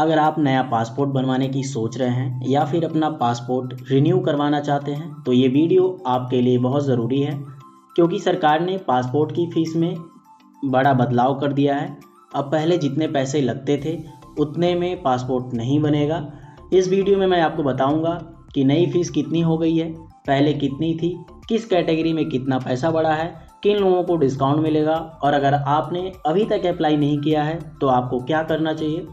अगर आप नया पासपोर्ट बनवाने की सोच रहे हैं या फिर अपना पासपोर्ट रिन्यू करवाना चाहते हैं तो ये वीडियो आपके लिए बहुत ज़रूरी है, क्योंकि सरकार ने पासपोर्ट की फ़ीस में बड़ा बदलाव कर दिया है। अब पहले जितने पैसे लगते थे उतने में पासपोर्ट नहीं बनेगा। इस वीडियो में मैं आपको बताऊंगा कि नई फ़ीस कितनी हो गई है, पहले कितनी थी, किस कैटेगरी में कितना पैसा बढ़ा है, किन लोगों को डिस्काउंट मिलेगा और अगर आपने अभी तक अप्लाई नहीं किया है तो आपको क्या करना चाहिए।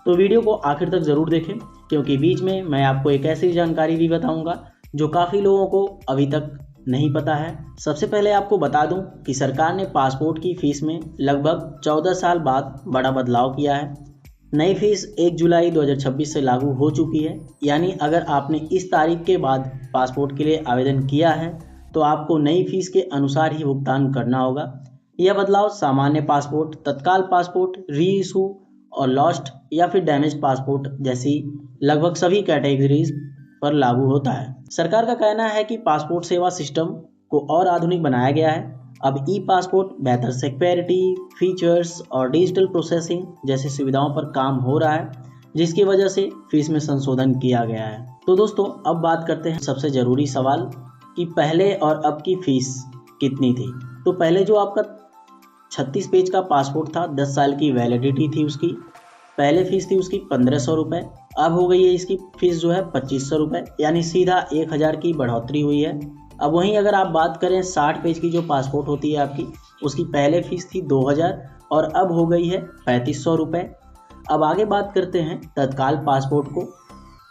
तो वीडियो को आखिर तक ज़रूर देखें, क्योंकि बीच में मैं आपको एक ऐसी जानकारी भी बताऊंगा जो काफ़ी लोगों को अभी तक नहीं पता है। सबसे पहले आपको बता दूं कि सरकार ने पासपोर्ट की फ़ीस में लगभग 14 साल बाद बड़ा बदलाव किया है। नई फ़ीस 1 जुलाई 2026 से लागू हो चुकी है, यानी अगर आपने इस तारीख के बाद पासपोर्ट के लिए आवेदन किया है तो आपको नई फ़ीस के अनुसार ही भुगतान करना होगा। यह बदलाव सामान्य पासपोर्ट, तत्काल पासपोर्ट, री इशू और लॉस्ट या फिर डैमेज पासपोर्ट जैसी लगभग सभी कैटेगरीज पर लागू होता है। सरकार का कहना है कि पासपोर्ट सेवा सिस्टम को और आधुनिक बनाया गया है। अब ई पासपोर्ट, बेहतर सिक्योरिटी फीचर्स और डिजिटल प्रोसेसिंग जैसी सुविधाओं पर काम हो रहा है, जिसकी वजह से फीस में संशोधन किया गया है। तो दोस्तों, अब बात करते हैं सबसे ज़रूरी सवाल कि पहले और अब की फ़ीस कितनी थी। तो पहले जो आपका 36 पेज का पासपोर्ट था, 10 साल की वैलिडिटी थी उसकी, पहले फ़ीस थी उसकी 1500 रुपये। अब हो गई है इसकी फ़ीस जो है 2500 रुपये, यानी सीधा 1000 की बढ़ोतरी हुई है। अब वहीं अगर आप बात करें 60 पेज की जो पासपोर्ट होती है आपकी, उसकी पहले फ़ीस थी 2000 और अब हो गई है 3500 रुपये। अब आगे बात करते हैं तत्काल पासपोर्ट को।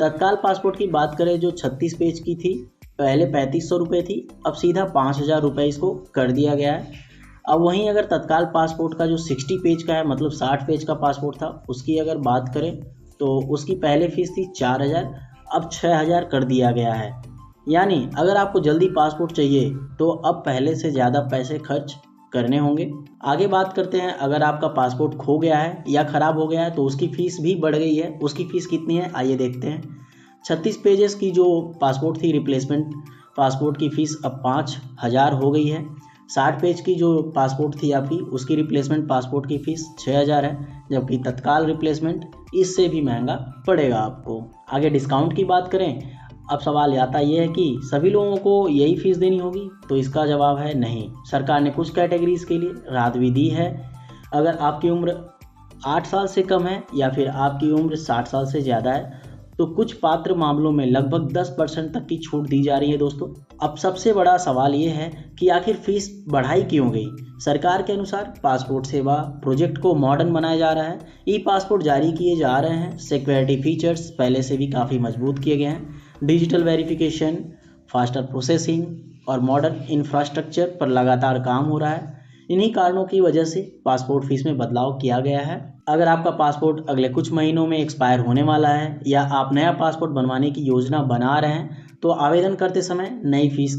तत्काल पासपोर्ट की बात करें जो 36 पेज की थी, पहले 3500 रुपये थी, अब सीधा 5000 रुपये इसको कर दिया गया है। अब वहीं अगर तत्काल पासपोर्ट का जो 60 पेज का है, मतलब 60 पेज का पासपोर्ट था, उसकी अगर बात करें तो उसकी पहले फ़ीस थी 4000, अब 6000 कर दिया गया है। यानी अगर आपको जल्दी पासपोर्ट चाहिए तो अब पहले से ज़्यादा पैसे खर्च करने होंगे। आगे बात करते हैं, अगर आपका पासपोर्ट खो गया है या ख़राब हो गया है तो उसकी फ़ीस भी बढ़ गई है। उसकी फ़ीस कितनी है आइए देखते हैं। 36 पेजेस की जो पासपोर्ट थी, रिप्लेसमेंट पासपोर्ट की फ़ीस अब 5000 हो गई है। 60 पेज की जो पासपोर्ट थी आपकी, उसकी रिप्लेसमेंट पासपोर्ट की फ़ीस 6000 है, जबकि तत्काल रिप्लेसमेंट इससे भी महंगा पड़ेगा आपको। आगे डिस्काउंट की बात करें, अब सवाल आता ये है कि सभी लोगों को यही फ़ीस देनी होगी, तो इसका जवाब है नहीं। सरकार ने कुछ कैटेगरीज़ के लिए राहत भी दी है। अगर आपकी उम्र 8 साल से कम है या फिर आपकी उम्र 60 साल से ज़्यादा है तो कुछ पात्र मामलों में लगभग 10% तक की छूट दी जा रही है दोस्तों। अब सबसे बड़ा सवाल ये है कि आखिर फीस बढ़ाई क्यों गई। सरकार के अनुसार पासपोर्ट सेवा प्रोजेक्ट को मॉडर्न बनाया जा रहा है, ई पासपोर्ट जारी किए जा रहे हैं, सिक्योरिटी फीचर्स पहले से भी काफ़ी मजबूत किए गए हैं, डिजिटल वेरिफिकेशन, फास्टर प्रोसेसिंग और मॉडर्न इंफ्रास्ट्रक्चर पर लगातार काम हो रहा है। इन्हीं कारणों की वजह से पासपोर्ट फीस में बदलाव किया गया है। अगर आपका पासपोर्ट अगले कुछ महीनों में एक्सपायर होने वाला है या आप नया पासपोर्ट बनवाने की योजना बना रहे हैं तो आवेदन करते समय नई फीस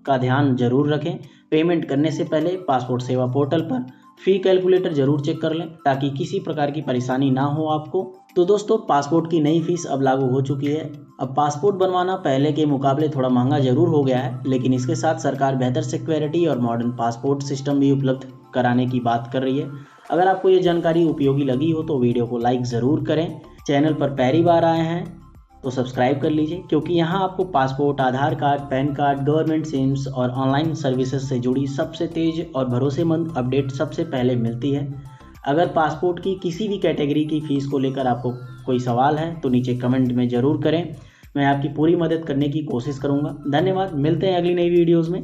का ध्यान जरूर रखें। पेमेंट करने से पहले पासपोर्ट सेवा पोर्टल पर फ़ी कैलकुलेटर जरूर चेक कर लें, ताकि किसी प्रकार की परेशानी ना हो आपको। तो दोस्तों, पासपोर्ट की नई फीस अब लागू हो चुकी है। अब पासपोर्ट बनवाना पहले के मुकाबले थोड़ा महंगा जरूर हो गया है, लेकिन इसके साथ सरकार बेहतर सिक्योरिटी और मॉडर्न पासपोर्ट सिस्टम भी उपलब्ध कराने की बात कर रही है। अगर आपको ये जानकारी उपयोगी लगी हो तो वीडियो को लाइक ज़रूर करें। चैनल पर पहली बार आए हैं तो सब्सक्राइब कर लीजिए, क्योंकि यहाँ आपको passport, Aadhaar card, PAN card, government SIMs और ऑनलाइन सर्विसेज से जुड़ी सबसे तेज़ और भरोसेमंद अपडेट सबसे पहले मिलती है। अगर पासपोर्ट की किसी भी कैटेगरी की फ़ीस को लेकर आपको कोई सवाल है तो नीचे कमेंट में ज़रूर करें, मैं आपकी पूरी मदद करने की कोशिश करूँगा। धन्यवाद, मिलते हैं अगली नई वीडियोज़ में।